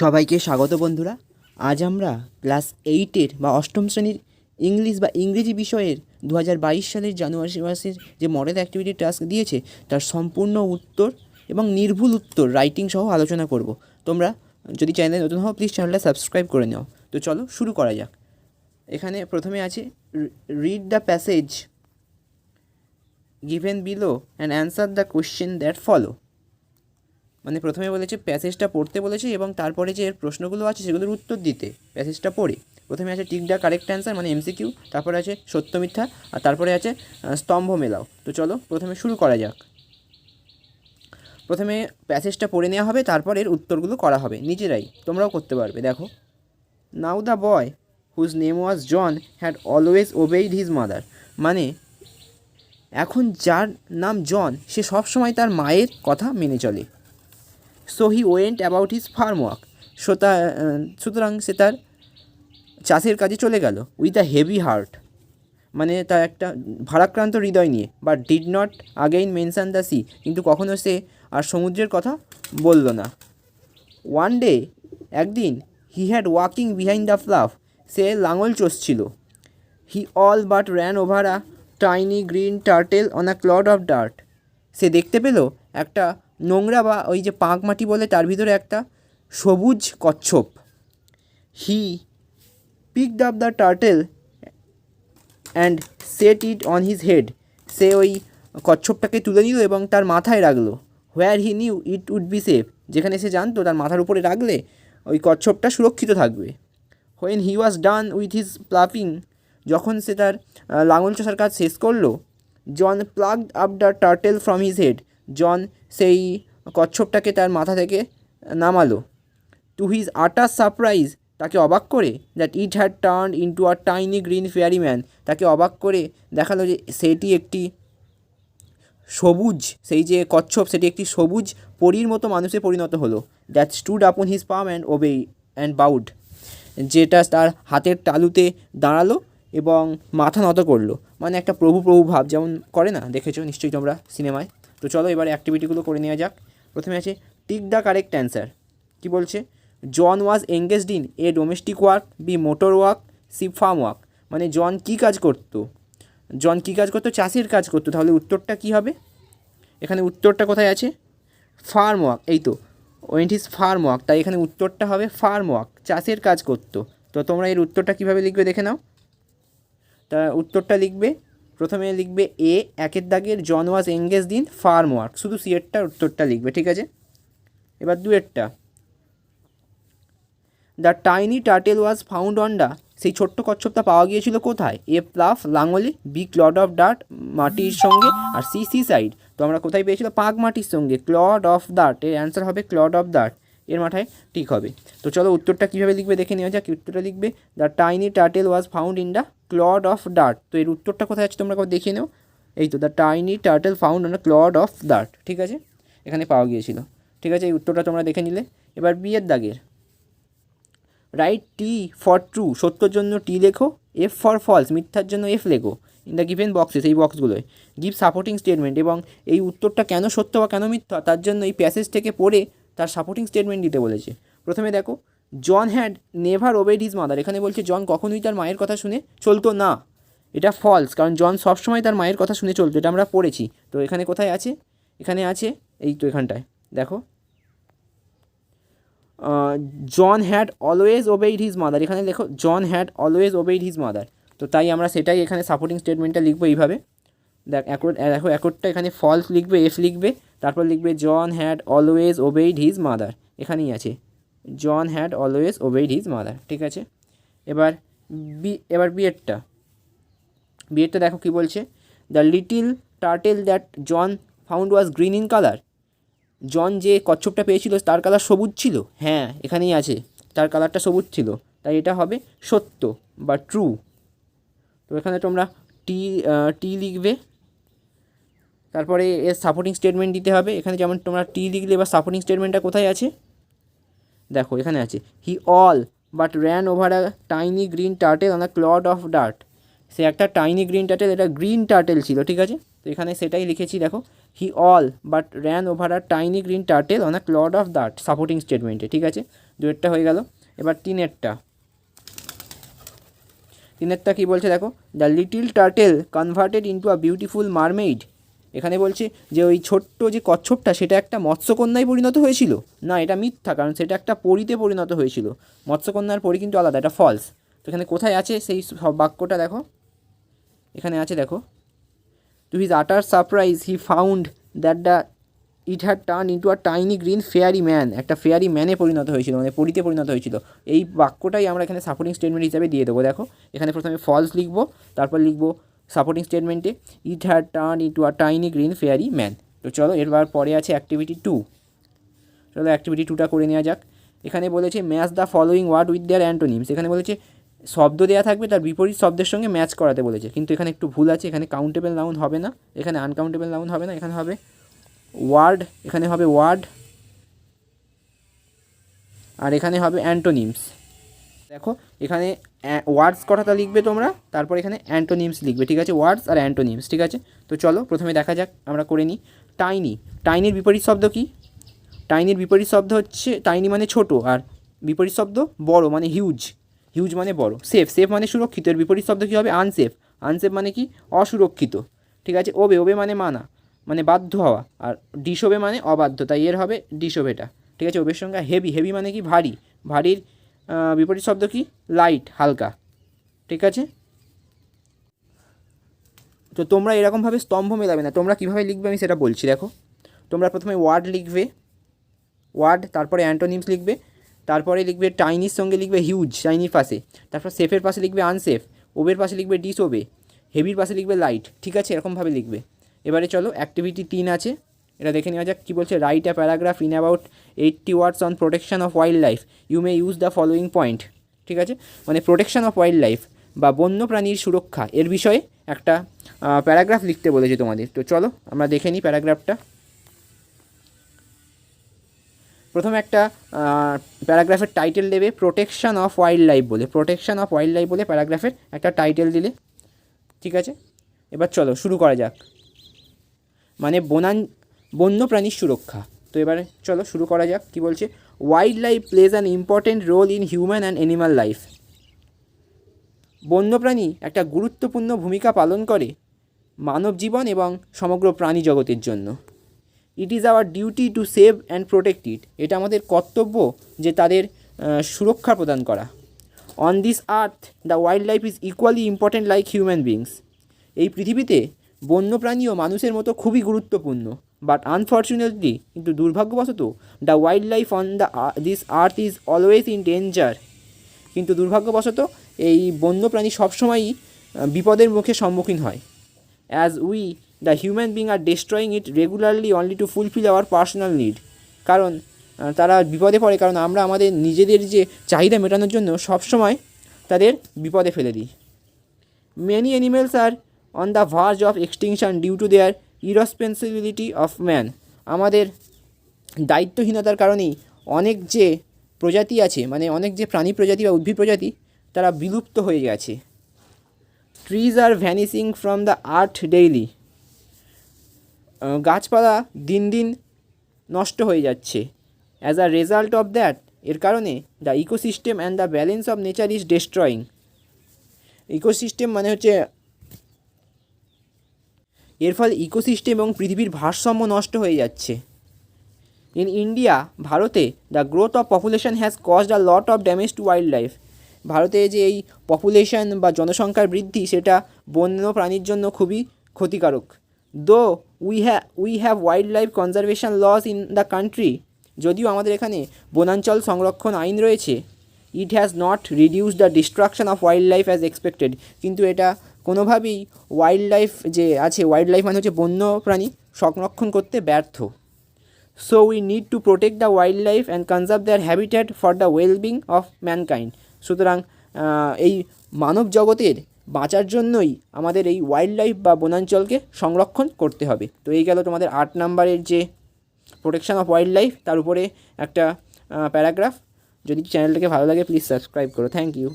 সবাইকে স্বাগত বন্ধুরা। আজ আমরা ক্লাস 8-এর বা অষ্টম শ্রেণীর ইংলিশ বা ইংরেজি বিষয়ের 2022 সালের জানুয়ারি মাসের যে মডেল অ্যাক্টিভিটি টাস্ক দিয়েছে তার সম্পূর্ণ উত্তর এবং নির্ভুল উত্তর রাইটিং সহ আলোচনা করব। তোমরা যদি চ্যানেলে নতুন হও প্লিজ চ্যানেলটা সাবস্ক্রাইব করে নাও। তো চলো শুরু করা যাক। এখানে প্রথমে আছে read the passage given below and answer the question that follow. মানে প্রথমে বলেছে প্যাসেজটা পড়তে বলেছে এবং তারপরে যে প্রশ্নগুলো আছে সেগুলোর উত্তর দিতে প্যাসেজটা পড়ে। প্রথমে আছে টিক দ্য কারেক্ট অ্যান্সার মানে এমসিকিউ, তারপরে আছে সত্য মিথ্যা, আর তারপরে আছে স্তম্ভ মেলাও। তো চলো প্রথমে শুরু করা যাক। প্রথমে প্যাসেজটা পড়ে নেওয়া হবে, তারপর এর উত্তরগুলো করা হবে নিজেরাই, তোমরাও করতে পারবে। দেখো, now the boy whose name was John had always obeyed his mother. মানে এখন যার নাম জন সে সবসময় তার মায়ের কথা মেনে চলে। So he went about his farm work. সুতরাং সে তার চাষের কাজে চলে গেল উইথ আ হেভি হার্ট, মানে তার একটা ভারাক্রান্ত হৃদয় নিয়ে। But did not again mention the sea, কিন্তু কখনো সে আর সমুদ্রের কথা বলল না। ওয়ান ডে, একদিন, he had walking behind the plough, সে লাঙল চষছিল। He all but ran over a tiny green turtle on a clod of dirt. সে দেখতে পেল একটা নোংরা বা ওই যে পাঁক মাটি বলে তার ভিতরে একটা সবুজ কচ্ছপ। He picked up the turtle and set it on his head. সে ওই কচ্ছপটাকে তুলে নিল এবং তার মাথায় রাখলো। Where he knew it would be safe, যেখানে সে জানতো তার মাথার উপরে রাখলে ওই কচ্ছপটা সুরক্ষিত থাকবে। When he was done with his ploughing, যখন সে তার লাঙল চষার কাজ শেষ করলো, John plucked up the turtle from his head, John সেই কচ্ছপটাকে তার মাথা থেকে নামালো। টু হিজ আটার সারপ্রাইজ, তাকে অবাক করে, that it had turn into a tiny green fairy man, তাকে অবাক করে দেখালো যে সেটি একটি সবুজ, সেই যে কচ্ছপ সেটি একটি সবুজ পরীর মতো মানুষে পরিণত হলো। That stood upon his palm and obey and bowed, যেটা তার হাতের তালুতে দাঁড়ালো এবং মাথা নত করলো। মানে একটা প্রভু প্রভু ভাব যেমন করে না, দেখেছো নিশ্চয়ই তোমরা সিনেমায়। তো চলো এবার অ্যাক্টিভিটিগুলো করে নেওয়া যাক। প্রথমে আছে টিক দ্য কারেক্ট অ্যান্সার। কী বলছে? John was engaged in A domestic work, B motor work, C farm work. মানে জন কী কাজ করতো? জন কী কাজ করতো? চাষের কাজ করতো। তাহলে উত্তরটা কী হবে? এখানে উত্তরটা কোথায় আছে? ফার্ম ওয়ার্ক, এই তো, ওয়েন্ট হিজ ফার্ম ওয়ার্ক, তাই এখানে উত্তরটা হবে ফার্ম ওয়ার্ক, চাষের কাজ করতো। তো তোমরা এর উত্তরটা কীভাবে লিখবে দেখে নাও। তা উত্তরটা লিখবে, প্রথমে লিখবে এ, একের দাগের John was engaged in farm work, শুধু সি এরটার উত্তরটা লিখবে, ঠিক আছে? এবার দুয়েরটা, the tiny turtle was found on the, সেই ছোট্ট কচ্ছপটা পাওয়া গিয়েছিল কোথায়? এ প্লাফ, লাঙলে, বি ক্লড অফ ডার্ট, মাটির সঙ্গে, আর সি সি সাইড। তো আমরা কোথায় পেয়েছিল? পাক মাটির সঙ্গে, ক্লড অফ ডার্ট, এর অ্যান্সার হবে ক্লড অফ ডার্ট, এর মাথায় ঠিক হবে। তো চলো উত্তরটা কীভাবে লিখবে দেখে নেওয়া যাক। উত্তরটা লিখবে the tiny turtle was found in the clod of dirt. তো এর উত্তরটা কোথায় আছে তোমরা একবার দেখিয়ে নাও। এই তো, the tiny turtle found on the clod of dirt, ঠিক আছে, এখানে পাওয়া গিয়েছিল। ঠিক আছে, এই উত্তরটা তোমরা দেখে নিলে। এবার বিয়ের দাগের, রাইট টি ফর ট্রু, সত্যর জন্য টি লেখো, এফ ফর ফলস, মিথ্যার জন্য এফ লেখো, ইন দ্য গিভেন বক্সেস, এই বক্সগুলোয়। গিভ সাপোর্টিং স্টেটমেন্ট, এবং এই উত্তরটা কেন সত্য বা কেন মিথ্যা তার জন্য এই প্যাসেজ থেকে পড়ে তার সাপোর্টিং স্টেটমেন্ট দিতে বলেছে। প্রথমে দেখো, John had never obeyed his mother, এখানে বলছে জন কখনোই তার মায়ের কথা শুনে চলতো না। এটা ফলস, কারণ জন সবসময় তার মায়ের কথা শুনে চলতো, এটা আমরা পড়েছি। তো এখানে কোথায় আছে? এখানে আছে এই তো, এখানটায় দেখো, John had always obeyed his mother, এখানে লেখো John had always obeyed his mother. তো তাই আমরা সেটাই এখানে সাপোর্টিং স্টেটমেন্টটা লিখবো এইভাবে। দেখো অ্যাকর্ডটা এখানে ফলস লিখবে, এফ লিখবে, তারপর লিখবে John had always obeyed his mother, এখানেই আছে John had always obeyed his mother, ঠিক আছে? এবার বিয়েরটা দেখো কী বলছে, the little turtle that John found was green in colour, John যে কচ্ছপটা পেয়েছিল তার কালার সবুজ ছিল। হ্যাঁ, এখানেই আছে, তার কালারটা সবুজ ছিল, তাই এটা হবে সত্য বা ট্রু। তো এখানে তোমরা টি লিখবে, তারপরে এর সাপোর্টিং স্টেটমেন্ট দিতে হবে। এখানে যেমন তোমরা টি লিখলে, এবার সাপোর্টিং স্টেটমেন্টটা কোথায় আছে দেখো, এখানে আছে, he all but ran over a tiny green turtle on a clod of dirt, সে একটা টাইনি গ্রিন টার্টেল, এটা গ্রিন টার্টেল ছিল, ঠিক আছে? তো এখানে সেটাই লিখেছি, দেখো he all but ran over a tiny green turtle on a clod of that supporting স্টেটমেন্টে। ঠিক আছে, দুয়েরটা হয়ে গেল। এবার তিনেরটা কী বলছে দেখো, the little turtle converted into a beautiful mermaid. এখানে বলছে যে ওই ছোট্ট যে কচ্ছপটা সেটা একটা মৎস্যকন্যায় পরিণত হয়েছিল। না, এটা মিথ্যা, কারণ সেটা একটা পরীতে পরিণত হয়েছিল। মৎস্যকন্যার পরী কিন্তু আলাদা, এটা ফলস। তো এখানে কোথায় আছে সেই সব বাক্যটা দেখো, এখানে আছে দেখো, two his utter surprise he found that the it had turn into a tiny green fairy man. একটা ফেয়ারি ম্যানে পরিণত হয়েছিল, মানে পরীতে পরিণত হয়েছিল। এই বাক্যটাই আমরা এখানে সাপোর্টিং স্টেটমেন্ট হিসাবে দিয়ে দেবো। দেখো এখানে প্রথমে ফলস লিখবো, তারপর লিখবো সাপোর্টিং স্টেটমেন্টে ইট had turn into a tiny green fairy man. তো চলো এরবার পরে আছে অ্যাক্টিভিটি 2। চলো অ্যাক্টিভিটি 2টা করে নেওয়া যাক। এখানে বলেছে match the following word with their antonyms. এখানে বলেছে শব্দ দেওয়া থাকবে, তার বিপরীত শব্দের সঙ্গে ম্যাচ করাতে বলেছে, কিন্তু এখানে একটু ভুল আছে। এখানে কাউন্টেবল নাউন হবে না, এখানে আনকাউন্টেবল নাউন হবে না, এখানে হবে ওয়ার্ড, এখানে হবে ওয়ার্ড, আর এখানে হবে অ্যান্টোনিমস। দেখো এখানে ওয়ার্ডস কথাটা লিখবে তোমরা, তারপর এখানে অ্যান্টোনিমস লিখবে। ঠিক আছে, ওয়ার্ডস আর অ্যান্টোনিমস। ঠিক আছে, তো চলো প্রথমে দেখা যাক, আমরা করে নিই। টাইনি, টাইনির বিপরীত শব্দ কি? টাইনির বিপরীত শব্দ হচ্ছে, টাইনি মানে ছোট, আর বিপরীত শব্দ বড় মানে হিউজ, হিউজ মানে বড়। সেফ, সেফ মানে সুরক্ষিত, এর বিপরীত শব্দ কী হবে? আনসেফ, আনসেফ মানে কি? অসুরক্ষিত। ঠিক আছে, ওবে, ওবে মানে মানা, মানে বাধ্য হওয়া, আর ডিসোবে মানে অবাধ্য, তাই এর হবে ডিসোবেটা। ঠিক আছে, ওবের সঙ্গে হেভি, হেভি মানে কি? ভারী, ভারীর বিপরীত শব্দ কি? লাইট, হালকা। ঠিক আছে, তো তোমরা এরকমভাবে স্তম্ভ মেলাবে না, তোমরা কীভাবে লিখবে আমি সেটা বলছি। দেখো তোমরা প্রথমে ওয়ার্ড লিখবে, ওয়ার্ড, তারপরে অ্যান্টোনিমস লিখবে, তারপরে লিখবে টাইনির সঙ্গে লিখবে হিউজ টাইনির পাশে, তারপর সেফের পাশে লিখবে আনসেফ, ওবের পাশে লিখবে ডিসওবে, হেভির পাশে লিখবে লাইট। ঠিক আছে, এরকমভাবে লিখবে। এবারে চলো অ্যাক্টিভিটি 3 আছে, এটা দেখে নেওয়া যাক কী বলছে। Write a paragraph in about 80 words on protection of wild life, you may use the following point. ঠিক আছে, মানে প্রোটেকশন অফ ওয়াইল্ড লাইফ বা বন্যপ্রাণীর সুরক্ষা এর বিষয়ে একটা প্যারাগ্রাফ লিখতে বলেছে তোমাদের। তো চলো আমরা দেখে নিই প্যারাগ্রাফটা। প্রথমে একটা প্যারাগ্রাফের টাইটেল দেবে প্রোটেকশন অফ ওয়াইল্ড লাইফ বলে, প্রোটেকশন অফ ওয়াইল্ড লাইফ বলে প্যারাগ্রাফের একটা টাইটেল দিলে। ঠিক আছে, এবার চলো শুরু করা যাক, মানে বন্যপ্রাণীর সুরক্ষা। তো এবারে চলো শুরু করা যাক। কী বলছে? Wild life plays an important role in human and animal life. বন্যপ্রাণী একটা গুরুত্বপূর্ণ ভূমিকা পালন করে মানব জীবন এবং সমগ্র প্রাণী জগতের জন্য। It is our duty to save and protect ইট। এটা আমাদের কর্তব্য যে তাদের সুরক্ষা প্রদান করা। On this earth the wild life is equally important like human beings. এই পৃথিবীতে বন্যপ্রাণীও মানুষের মতো খুবই গুরুত্বপূর্ণ। বাট আনফর্চুনেটলি, কিন্তু দুর্ভাগ্যবশত, the wild life on this earth is always in danger. কিন্তু দুর্ভাগ্যবশত এই বন্যপ্রাণী সবসময়ই বিপদের মুখে সম্মুখীন হয়। As we the human being are destroying it regularly only to fulfil our personal need. কারণ তারা বিপদে পড়ে, কারণ আমরা আমাদের নিজেদের যে চাহিদা মেটানোর জন্য সবসময় তাদের বিপদে ফেলে দিই। Many animals are on the verge of extinction due to their irresponsibility of man. আমাদের দায়িত্বহীনতার কারণেই অনেক যে প্রজাতি আছে, মানে অনেক যে প্রাণী প্রজাতি বা উদ্ভিদ প্রজাতি, তারা বিলুপ্ত হয়ে গেছে। Trees are vanishing from the earth daily. গাছপালা দিন দিন নষ্ট হয়ে যাচ্ছে। As a result of that, এর কারণে the ecosystem and the balance of nature is destroying. Ecosystem মানে হচ্ছে, এর ফলে ইকোসিস্টেম এবং পৃথিবীর ভারসাম্য নষ্ট হয়ে যাচ্ছে। ইন ইন্ডিয়া, ভারতে, the growth of population has caused a lot of damage to wild life. ভারতে যে এই পপুলেশন বা জনসংখ্যার বৃদ্ধি, সেটা বন্য প্রাণীর জন্য খুবই ক্ষতিকারক। Though we have wild life conservation loss in the country. যদিও আমাদের এখানে বনাঞ্চল সংরক্ষণ আইন রয়েছে, it has not reduce the destruction of wild life as expected. কিন্তু এটা কোনোভাবেই ওয়াইল্ড লাইফ যে আছে, ওয়াইল্ড লাইফ মানে হচ্ছে বন্য প্রাণী, সংরক্ষণ করতে ব্যর্থ। So we need to protect the wild life and conserve their habitat for the wellbeing of mankind. সুতরাং এই মানব জগতের বাঁচার জন্যই আমাদের এই ওয়াইল্ড লাইফ বা বনাঞ্চলকে সংরক্ষণ করতে হবে। তো এই গেল তোমাদের 8 নম্বরের যে প্রোটেকশন অফ ওয়াইল্ড লাইফ, তার উপরে একটা প্যারাগ্রাফ। যদি চ্যানেলটাকে ভালো লাগে প্লিজ সাবস্ক্রাইব করো। Thank you.